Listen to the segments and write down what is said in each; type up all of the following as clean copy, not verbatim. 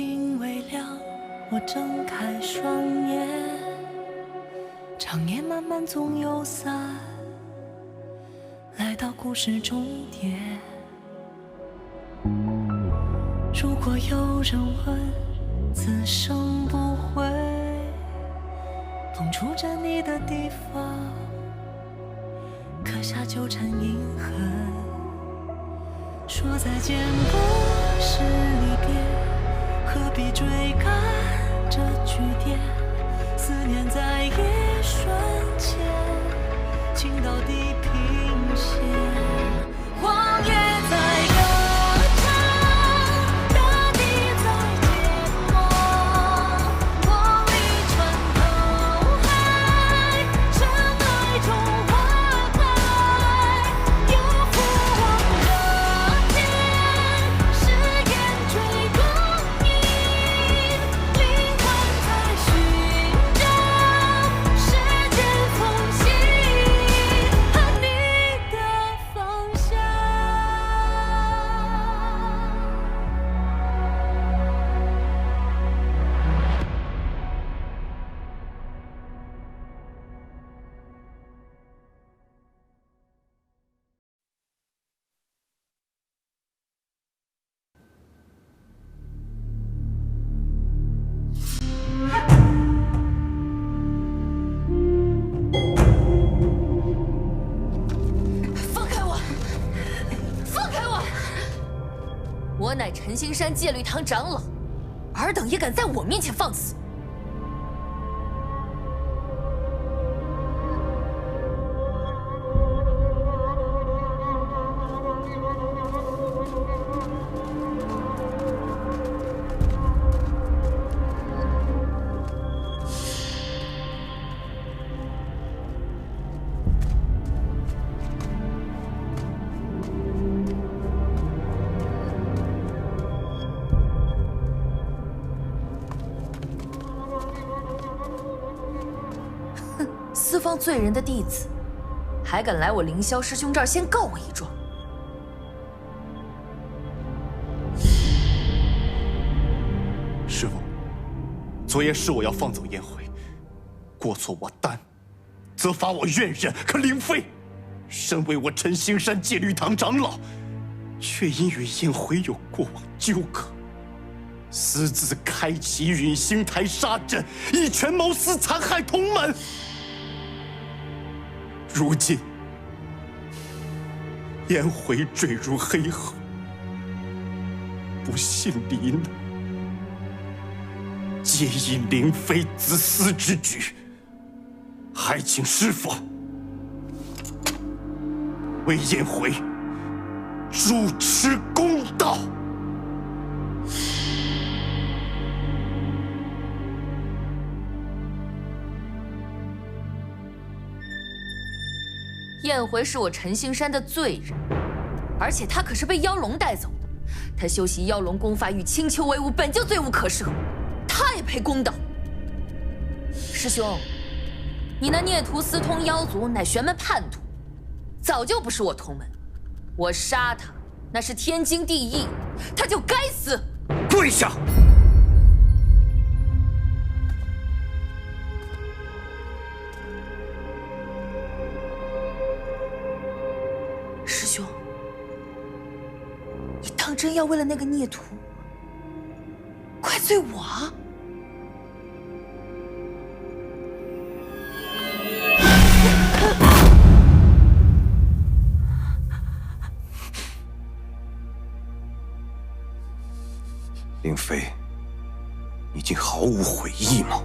情微凉，我睁开双眼，长夜漫漫总有散，来到故事终点。如果有人问，此生不悔，碰触着你的地方，刻下纠缠印痕。说再见不是离别，何必追赶这句点？思念在一瞬间，情到地平线。荒野在歌唱，大地在缄默，光里穿透海，尘埃中花开，有复往的天，誓言追光阴，灵魂在寻找时间缝隙和你的方向。放开我！放开我！我乃陈星山戒律堂长老，尔等也敢在我面前放肆！私放罪人的弟子，还敢来我凌霄师兄这儿先告我一状？师父，昨夜是我要放走燕回，过错我担，责罚我愿忍。可灵妃，身为我陈星山戒律堂长老，却因与燕回有过往纠葛，私自开启允星台杀阵，一权谋私，残害同门。如今，燕回坠入黑河，不幸罹难，皆因灵妃自私之举，还请师父为燕回主持公道。燕回是我陈星山的罪人，而且他可是被妖龙带走的。他修习妖龙功法与青丘为伍，本就罪无可赦，他也配公道？师兄，你那孽徒私通妖族，乃玄门叛徒，早就不是我同门。我杀他，那是天经地义，他就该死。跪下！师兄，你当真要为了那个孽徒怪罪我？灵妃，你竟毫无悔意吗？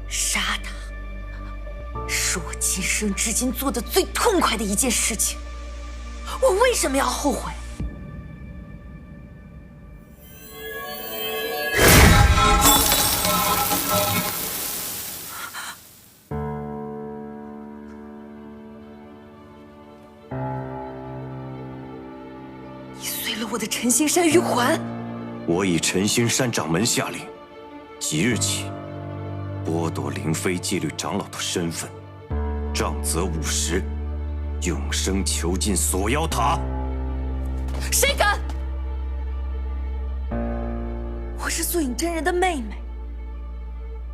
杀他，是我今生至今做的最痛快的一件事情。我为什么要后悔？你碎了我的陈星山玉环。我以陈星山掌门下令，即日起剥夺灵妃戒律长老的身份，杖责50，永生囚禁锁妖塔。谁敢？我是素隐真人的妹妹，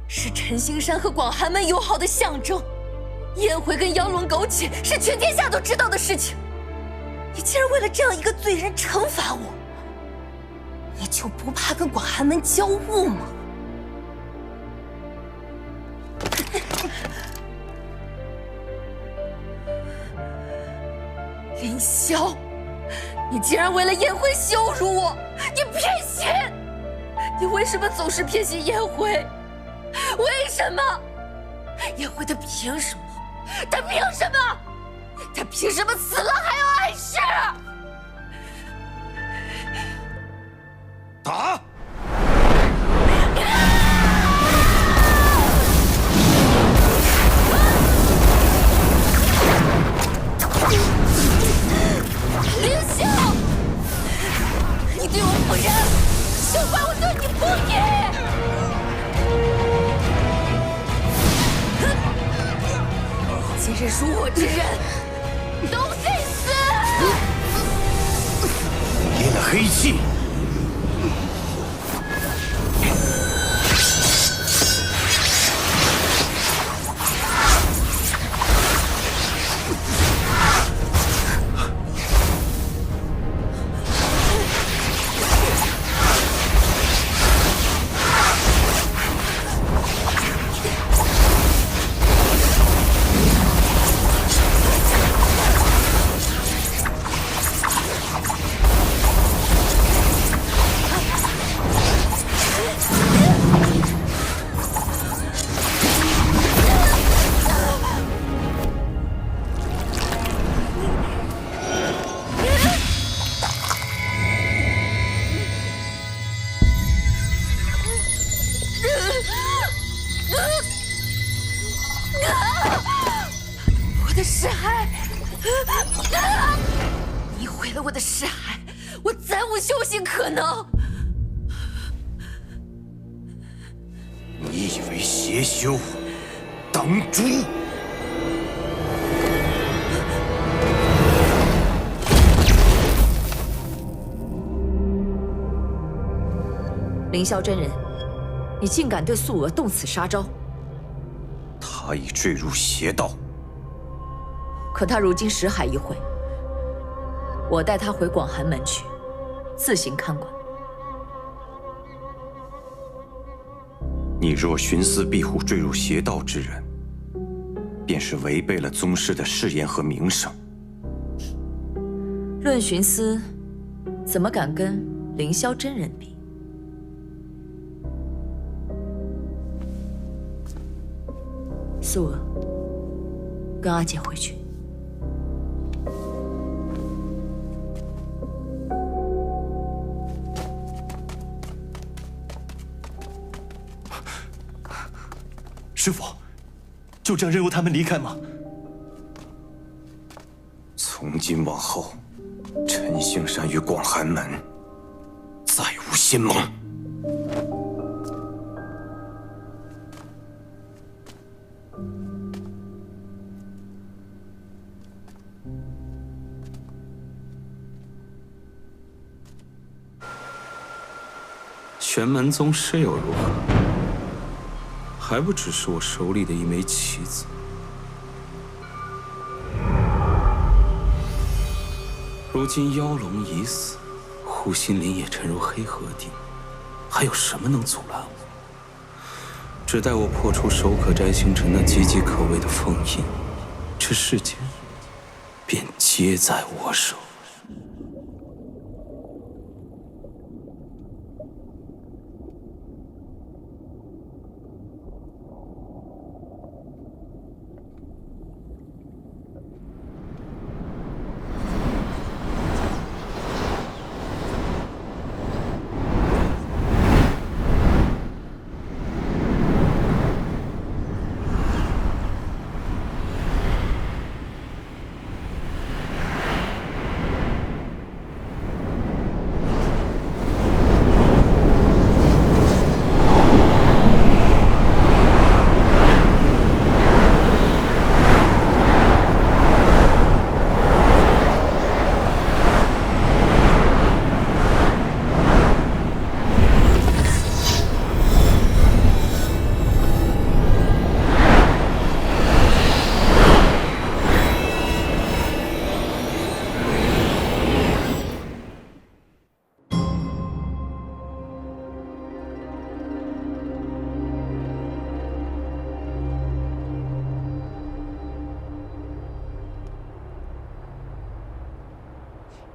是陈星山和广寒门友好的象征。燕回跟妖龙苟且是全天下都知道的事情，你竟然为了这样一个罪人惩罚我，你就不怕跟广寒门交恶吗？凌霄，你竟然为了燕辉羞辱我！你偏心！你为什么总是偏心燕辉？为什么？燕辉他凭什么？他凭什么？他凭什么死了还要碍事？打！凌霄，你对我不仁，就怪我对你不义。今日辱我之人，都得死！练了黑气。我的尸骸！你毁了我的尸骸，我再无修行可能。你以为邪修当诛？凌霄真人，你竟敢对素娥动此杀招！他已坠入邪道。可他如今识海一回，我带他回广寒门去，自行看管。你若徇私庇护坠入邪道之人，便是违背了宗室的誓言和名声。论徇私，怎么敢跟凌霄真人比？素娥，跟阿姐回去。师父，就这样任由他们离开吗？从今往后，陈星山与广寒门再无仙盟。玄门宗师又如何？还不只是我手里的一枚棋子。如今妖龙已死，护心林也沉入黑河底，还有什么能阻拦我？只待我破除手可摘星辰那岌岌可危的封印，这世间便皆在我手。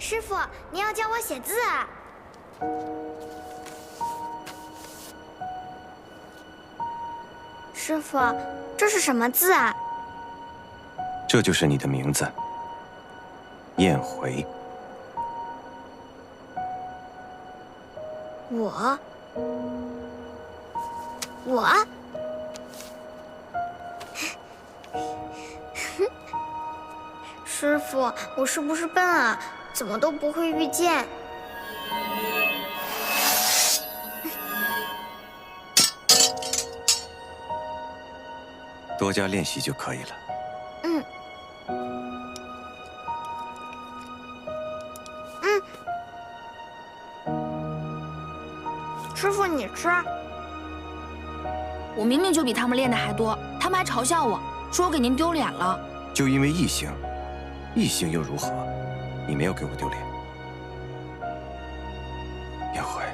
师傅，您要教我写字啊？师傅，这是什么字啊？这就是你的名字，燕回。我。师傅，我是不是笨啊？怎么都不会御剑？多加练习就可以了。师傅，你吃。我明明就比他们练的还多，他们还嘲笑我，说我给您丢脸了。就因为异性，异性又如何？你没有给我丢脸。燕回，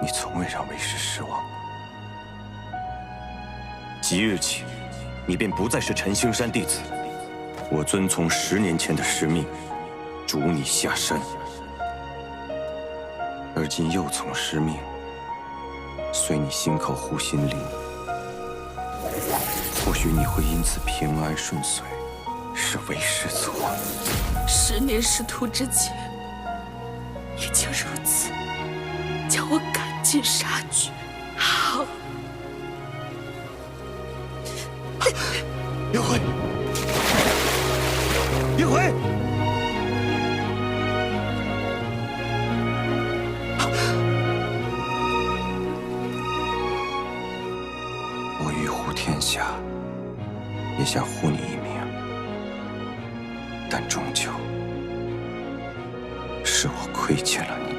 你从未让为师失望过。即日起，你便不再是陈星山弟子。我遵从10年前的师命，逐你下山。而今又从师命，随你心口护心灵。或许你会因此平安顺遂，是为师错。10年师徒之情，已经如此，叫我赶尽杀绝。好。燕回，燕回。我欲护天下，也想护你一命，但终究是我亏欠了你。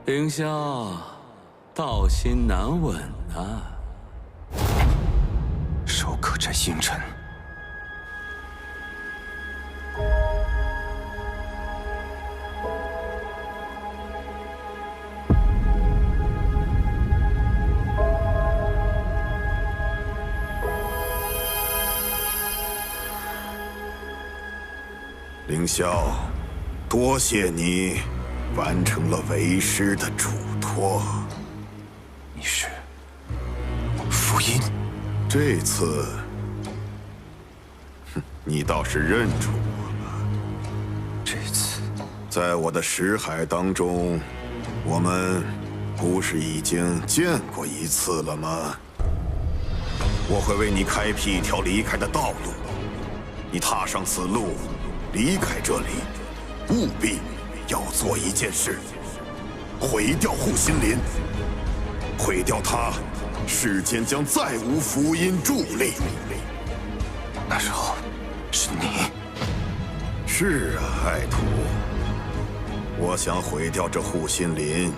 凌霄，道心难稳啊！手可摘星辰。凌霄，多谢你完成了为师的嘱托。你是福音？这次，你倒是认出我了。这次，在我的识海当中，我们不是已经见过一次了吗？我会为你开辟一条离开的道路。你踏上此路，离开这里，务必要做一件事：毁掉护心林。毁掉它，世间将再无福音助力。那时候，是你。是啊，爱徒。我想毁掉这护心林，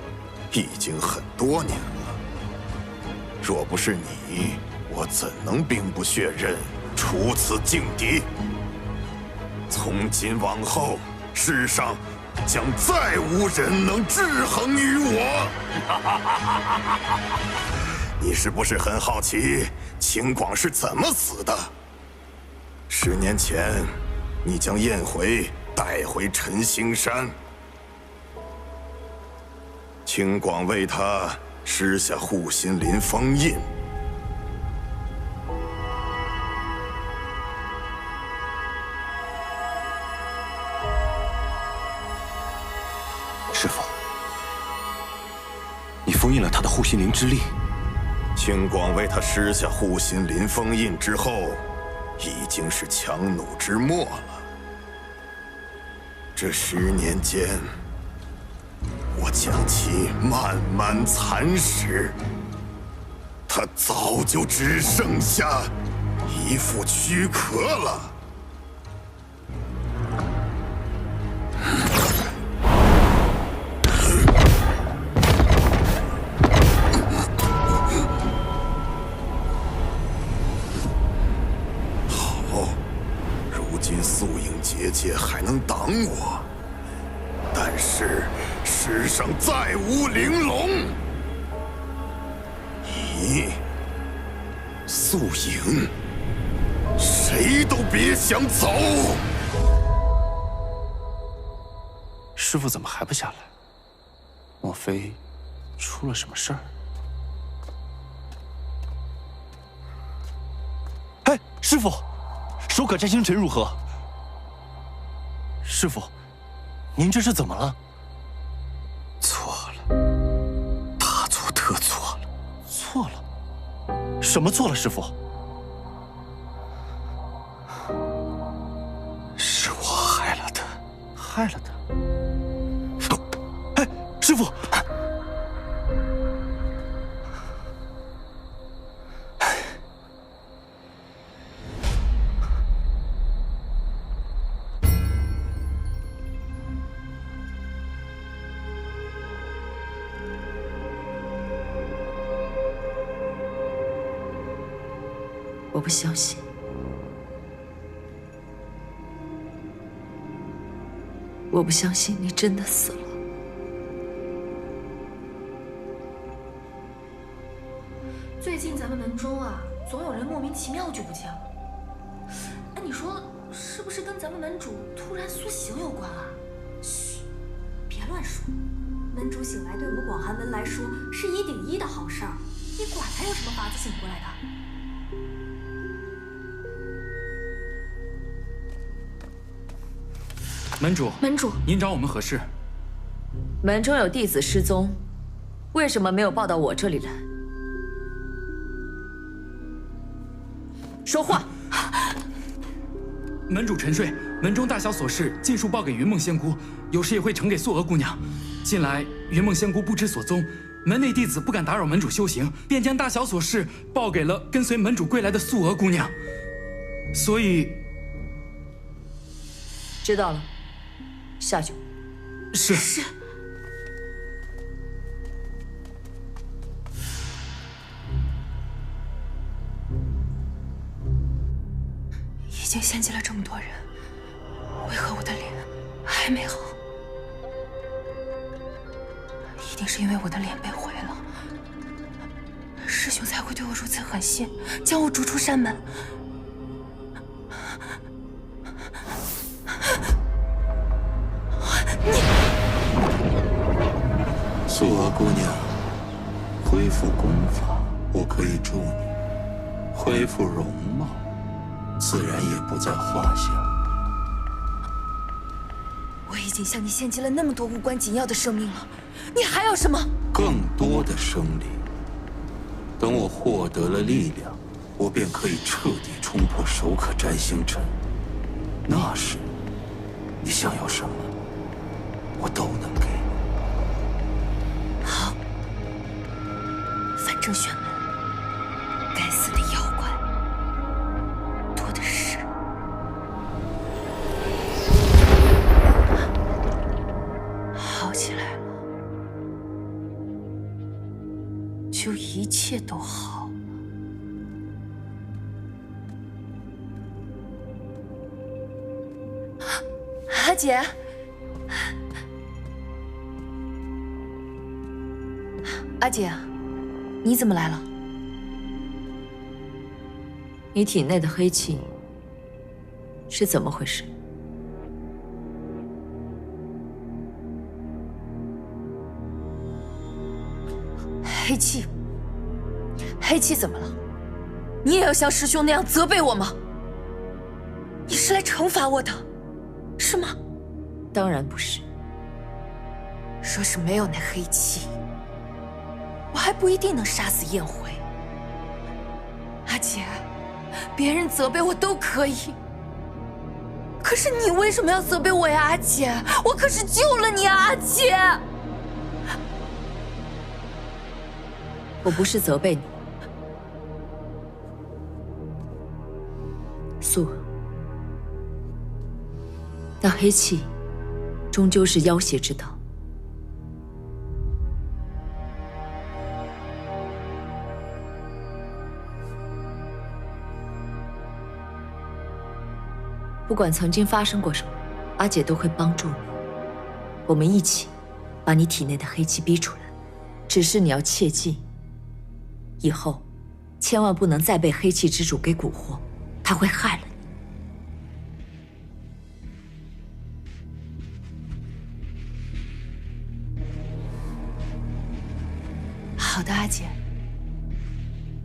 已经很多年了。若不是你，我怎能兵不血刃，除此劲敌？从今往后，世上将再无人能制衡于我。你是不是很好奇秦广是怎么死的？10年前，你将燕回带回陈星山，秦广为他施下护心林封印。师父，你封印了他的护心灵之力。秦广为他施下护心林封印之后，已经是强弩之末了。这10年间，我将其慢慢蚕食，他早就只剩下一副躯壳了。素影结界还能挡我，但是世上再无玲珑。你，素影，谁谁都别想走！师傅怎么还不下来？莫非出了什么事儿？哎，师傅，手可摘星辰如何？师傅，您这是怎么了？错了，大错特错了。错了？什么错了，师傅？是我害了他。害了他？哎，师傅！我不相信。我不相信你真的死了。最近咱们门中啊，总有人莫名其妙就不见了。哎，你说是不是跟咱们门主突然苏醒有关啊？嘘，别乱说。门主醒来对我们广寒门来说是1顶1的好事儿，你管他有什么法子醒过来的？门主，门主，您找我们何事？门中有弟子失踪，为什么没有报到我这里来？说话！门主沉睡，门中大小琐事尽数报给云梦仙姑，有时也会呈给素娥姑娘。近来云梦仙姑不知所踪，门内弟子不敢打扰门主修行，便将大小琐事报给了跟随门主归来的素娥姑娘。所以，知道了，下去。是。已经献祭了这么多人，为何我的脸还没好？一定是因为我的脸被毁了，师兄才会对我如此狠心，将我逐出山门。素娥姑娘，恢复功法我可以助你，恢复容貌自然也不在话下。我已经向你献祭了那么多无关紧要的生命了，你还要什么？更多的生灵。等我获得了力量，我便可以彻底冲破手可摘星辰。那时，你想要什么，我都能给。好，反正玄门该死的妖怪多的是。好起来了，就一切都好了。阿姐，阿姐，你怎么来了？你体内的黑气是怎么回事？黑气，黑气怎么了？你也要像师兄那样责备我吗？你是来惩罚我的，是吗？当然不是。若是没有那黑气，我还不一定能杀死燕回。阿姐，别人责备我都可以，可是你为什么要责备我呀，阿姐？我可是救了你啊，阿姐！我不是责备你，素娥，那黑气终究是妖邪之道。不管曾经发生过什么，阿姐都会帮助你。我们一起把你体内的黑气逼出来。只是你要切记，以后千万不能再被黑气之主给蛊惑，他会害了你。的，阿姐，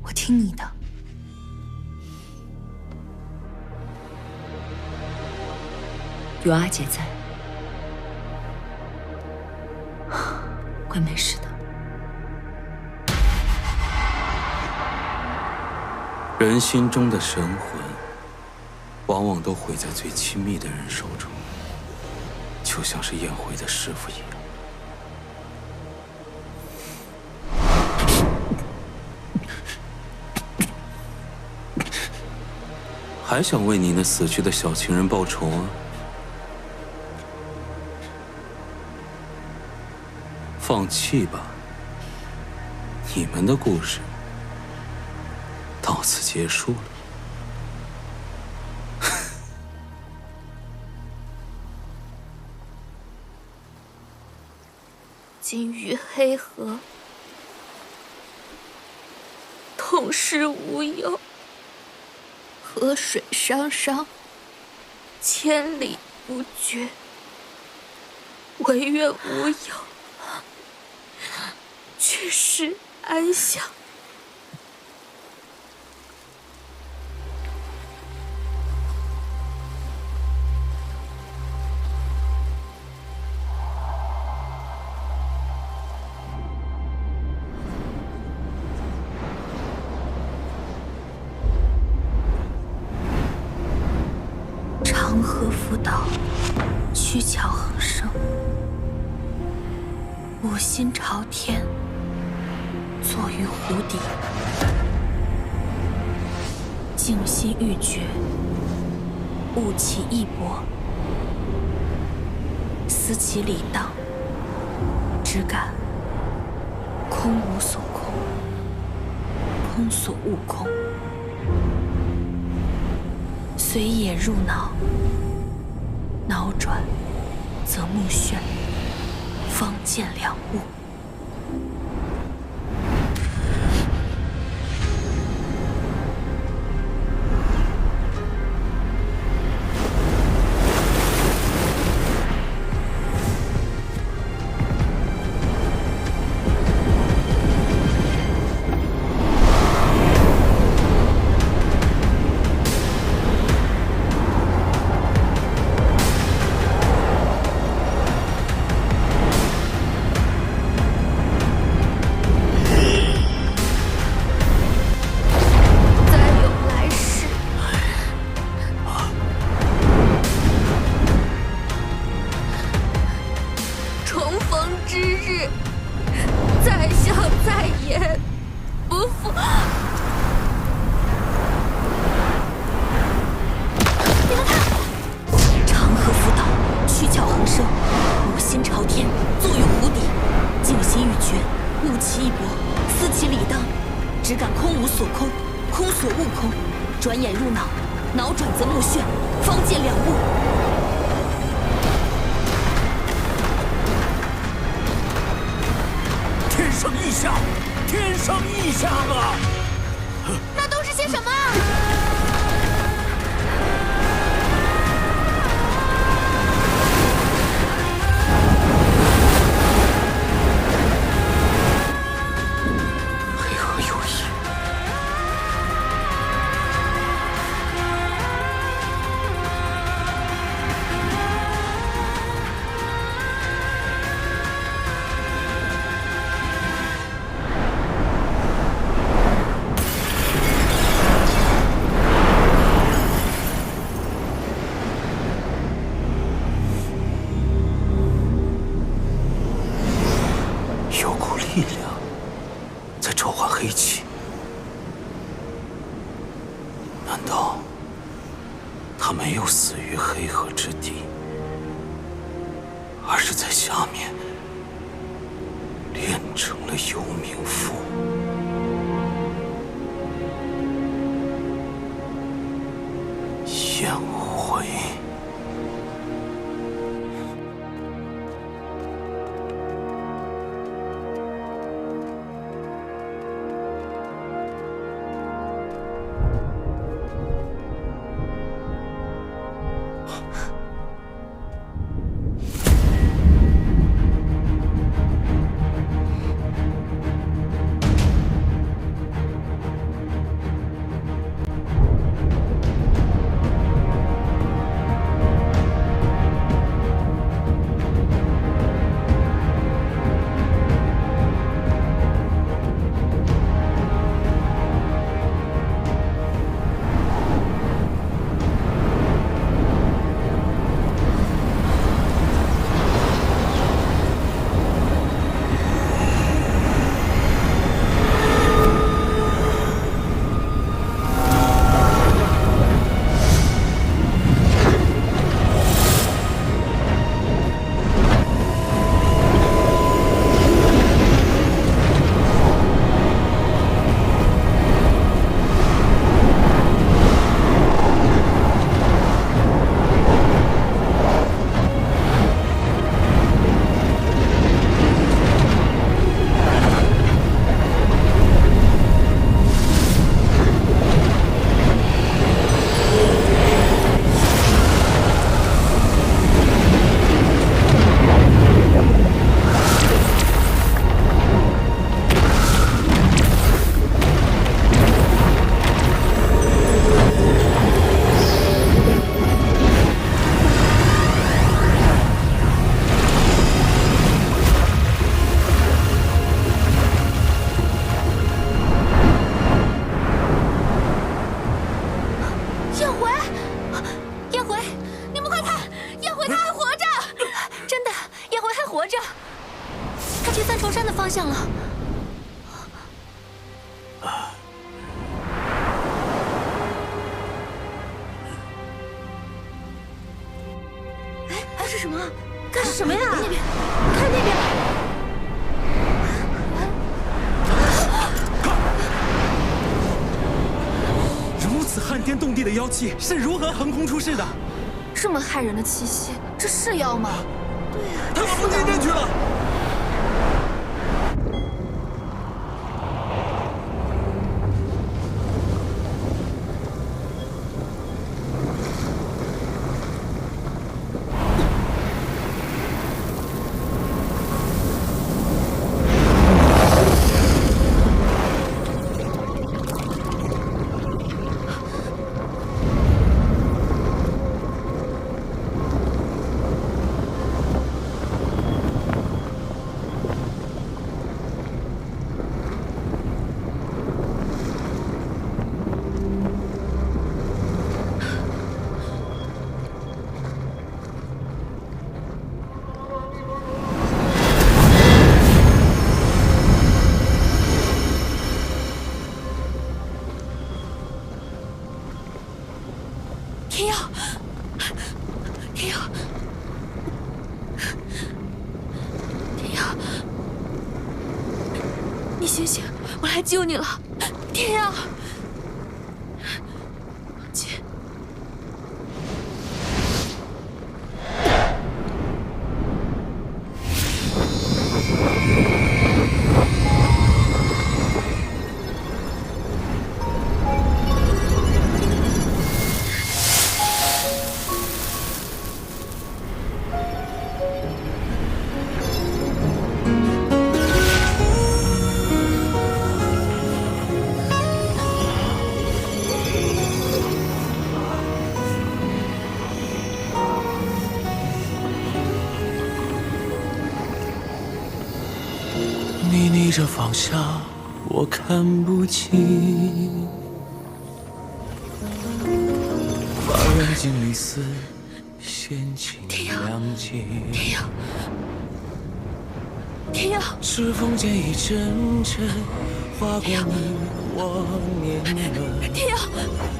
我听你的。有阿姐在，会没事的。人心中的神魂，往往都毁在最亲密的人手中，就像是宴会的师傅一样。还想为你那死去的小情人报仇啊？放弃吧，你们的故事到此结束了。今于黑河，同是无有。河水汤汤，千里不绝。唯愿无有，去世安详。长河浮岛，曲桥横生，五心朝天，坐于湖底，静心欲绝，悟其意博，思其理当，只感空无所空，空所悟空。随也入脑，脑转则目眩，方见两物。转眼入脑，脑转则目眩，方见两物。天生异象，天生异象啊！那都是些什么？黑河有意。力量在召唤黑气，难道他没有死于黑河之地，而是在下面练成了幽冥符？宴会。山的方向了。哎，是什么？干什么呀？那边，看那边。如此撼天动地的妖气是如何横空出世的？这么骇人的气息，这是妖吗？对呀，他们不进阵去了。天耀，天耀，天耀，你醒醒，我来救你了，天耀。姐，你逆着方向，我看不清。发染尽离丝，闲情两景。天耀，天耀，指缝间一阵阵划过你我年轮。天耀，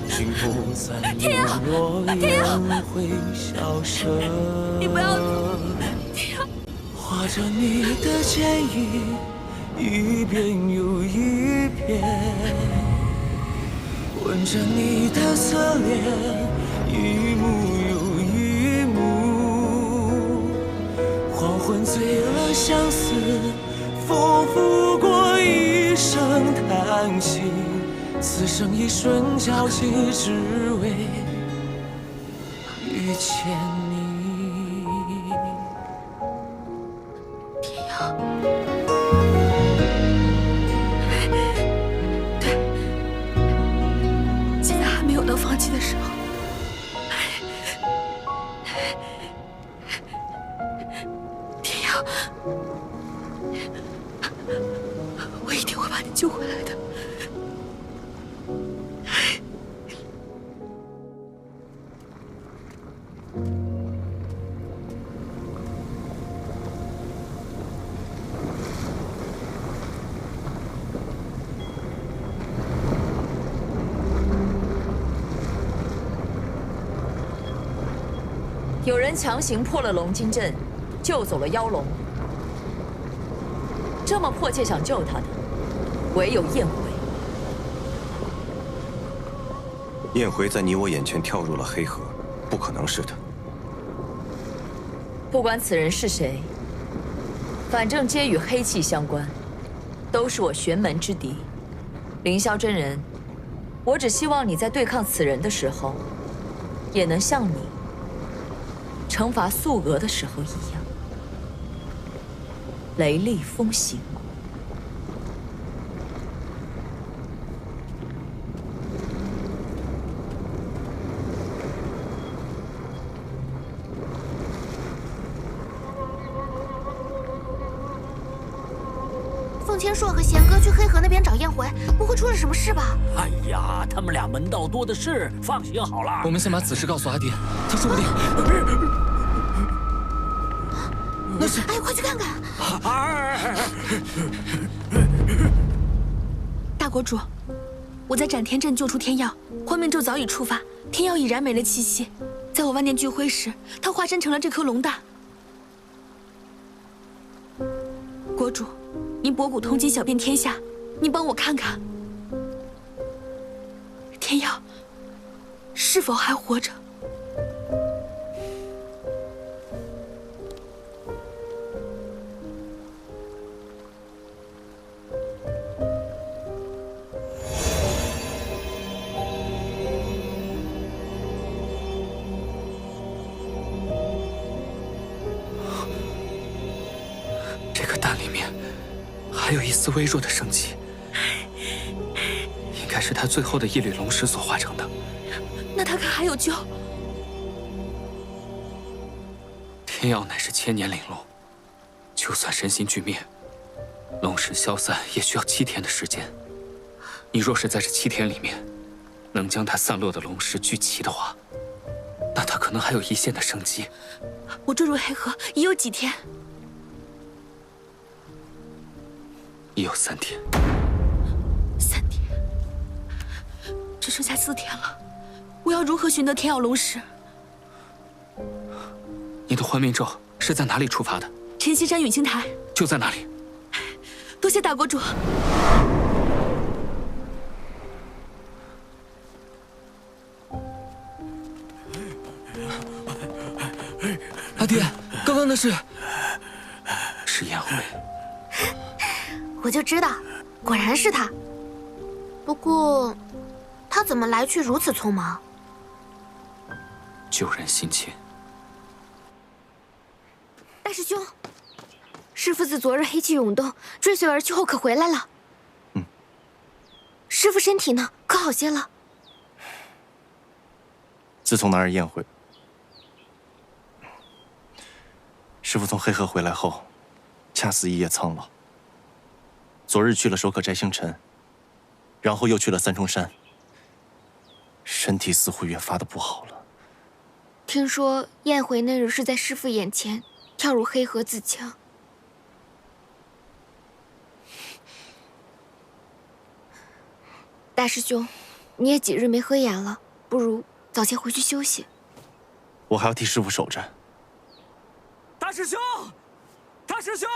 心不再有若烟会消失。你不要走，天耀。画着你的剪影，一遍又一遍，闻着你的侧脸，一幕又一幕。黄昏醉了相思，风拂过一声叹息，此生一瞬交集，只为遇见你。放弃的时候，天耀，我一定会把你救回来的。有人强行破了龙金阵，救走了妖龙。这么迫切想救他的，唯有燕回。燕回在你我眼前跳入了黑河，不可能是他。不管此人是谁，反正皆与黑气相关，都是我玄门之敌。凌霄真人，我只希望你在对抗此人的时候，也能像你惩罚素娥的时候一样，雷厉风行。凤千硕和贤哥去黑河那边找燕回，不会出了什么事吧？哎呀，他们俩门道多的是，放心好了。我们先把此事告诉阿爹，他说不定。那是……哎，快去看看！大国主，我在斩天阵救出天耀，幻命咒早已触发，天耀已然没了气息。在我万念俱灰时，他化身成了这颗龙蛋。国主，您博古通今，晓遍天下，您帮我看看，天耀是否还活着？还有一丝微弱的生机，应该是他最后的一缕龙石所化成的。那他可还有救？天耀乃是千年灵龙，就算身心俱灭，龙石消散也需要7天的时间。你若是在这7天里面，能将他散落的龙石聚齐的话，那他可能还有一线的生机。我坠入黑河已有几天？已有3天。3天，只剩下4天了。我要如何寻得天耀龙石？你的幻命咒是在哪里触发的？晨曦山陨星台就在那里。多谢大国主。阿爹，刚刚那是燕辉。我就知道，果然是他。不过，他怎么来去如此匆忙？救人心切。大师兄，师父自昨日黑气涌动，追随而去后可回来了。师父身体呢？可好些了？自从那日宴会，师父从黑河回来后，恰似一夜苍老。昨日去了守可摘星辰，然后又去了三重山，身体似乎越发的不好了。听说宴会那日是在师父眼前跳入黑河自强。大师兄，你也几日没合眼了，不如早些回去休息。我还要替师父守着。大师兄，大师兄，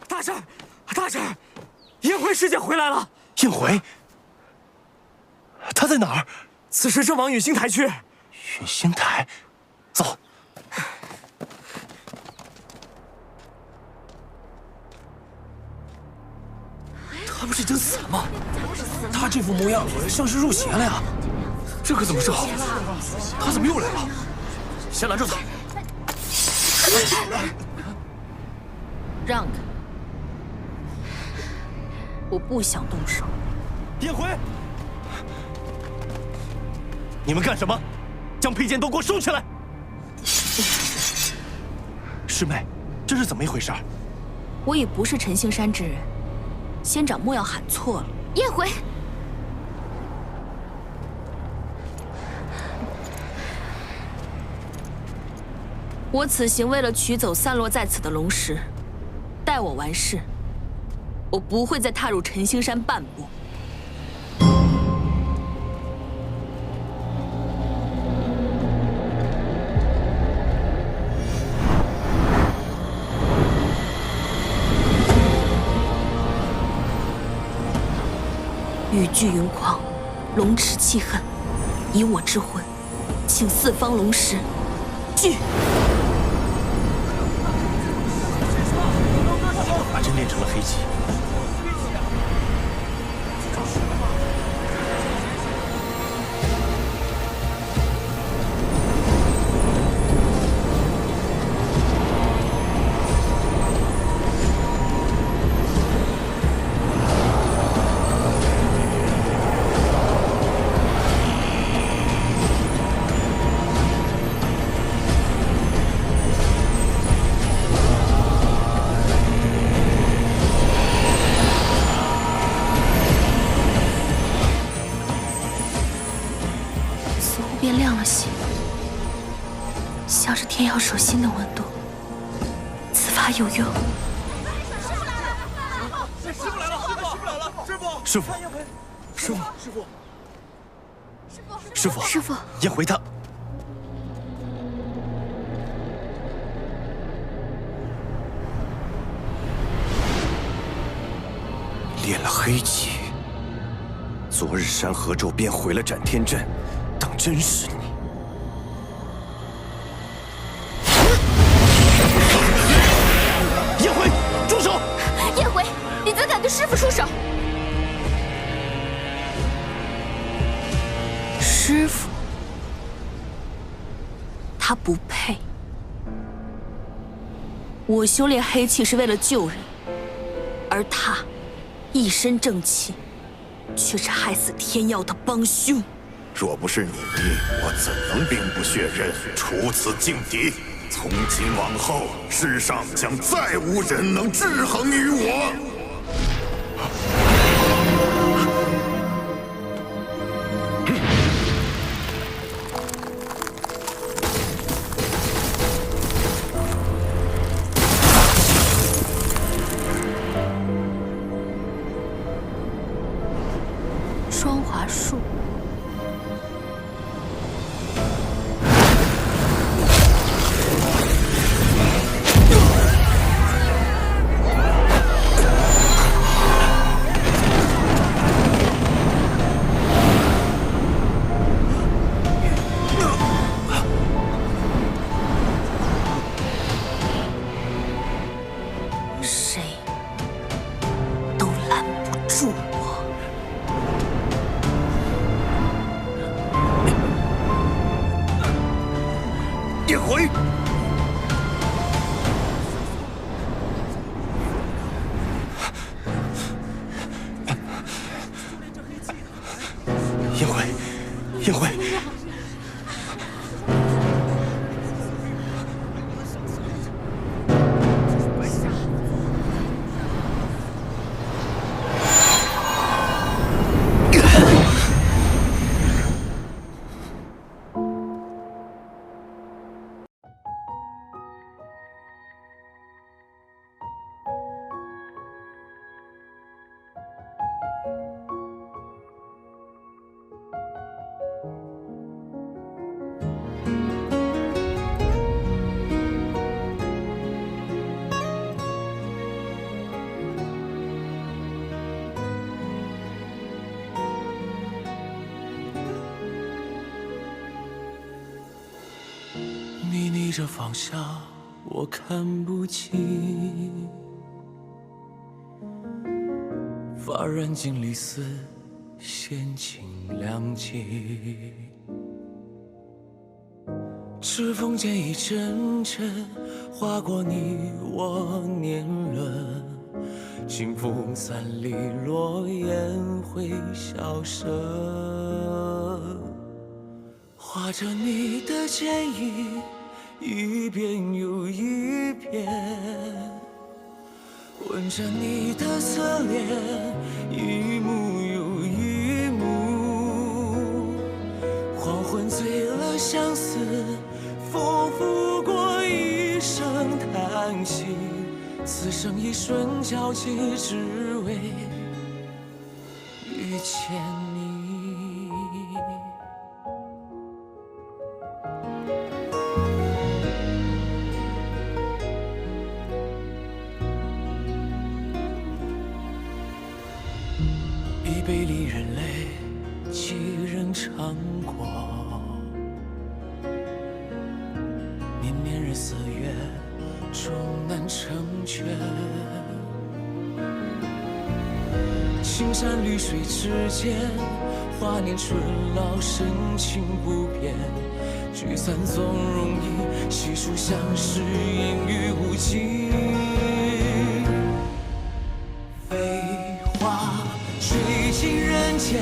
大婶，大婶，宴会师姐回来了。宴会？他在哪儿？此时正往陨星台去。陨星台，走。他不是已经死了吗？他这副模样像是入邪了呀！这可怎么是好？他怎么又来了？先拦住他！让开！我不想动手。宴会，你们干什么？将佩剑都给我收起来！师妹，这是怎么一回事？我已不是陈星山之人，仙长莫要喊错了。宴会，我此行为了取走散落在此的龙石，待我完事，我不会再踏入陈星山半步。雨聚云狂，龙驰气恨，以我之魂，请四方龙石聚。还真练成了黑气。变亮了些，像是天耀手心的温度。此发有用。师傅来了！师傅来了！师傅！师傅！师傅！师傅！师傅！师傅，燕回他练了黑气。昨日山河咒便毁了斩天阵，当真是你？燕回，住手！燕回，你怎敢对师傅出手？师傅，他不配。我修炼黑气是为了救人，而他一身正气，却是害死天耀的帮凶。若不是你，我怎能兵不血刃，除此劲敌？从今往后，世上将再无人能制衡于我。双华术。谁都拦不住我。燕回，燕回，燕回，你逆着方向，我看不清。发染尽离丝，闲情两极。指缝间一阵阵划过你我年轮，清风散离，落雁会消失。画着你的剪影，一遍又一遍，吻着你的侧脸，一幕又一幕。黄昏醉了相思，风拂过一声叹息，此生一瞬交集，只为遇见你。一杯离人泪，几人尝过？年年日4月，终难成全。青山绿水之间，华年春老，深情不变。聚散总容易，细数相识，烟雨无尽。飞花吹尽人间，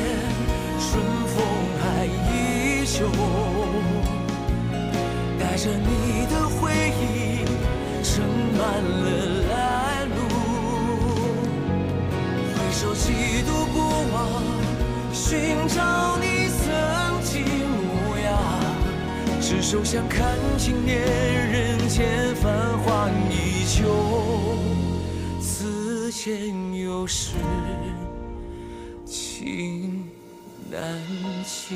春风还依旧。带着你的回忆，盛满了来路。回首几度不忘，寻找你曾经模样。执手相看经年，人间繁华依旧，此间有时情难弃。